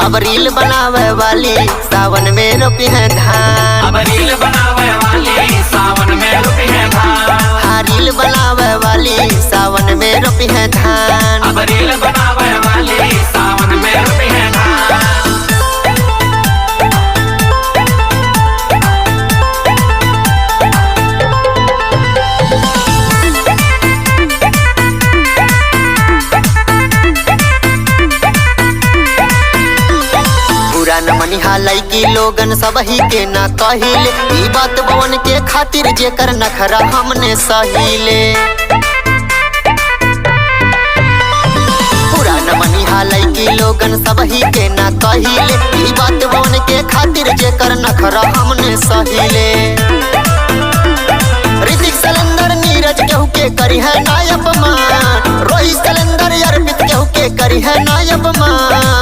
अब रील बनावे वाली सावन में रोपी है धान। अब रील बनावे वाली सावन में रोपी है धान। हाँ रील बनावे वाली सावन में रोपी है धान। अब रील बनावे वाली सावन में रोपी है धान। पुरान मनिहा लैकी लोगन सब ही के ना कहिले, ई बात बवन के खातिर जेकर नखरा हमने सहिले। पुरान मनिहा लैकी लोगन सब ही के ना कहिले, ई बात बवन के खातिर जेकर नखरा हमने सहिले। ऋतिक सलेंदर नीरज केहू के करी है नायब मान, रोहित सलेंदर अर्पित केहू के करी है नायब मान।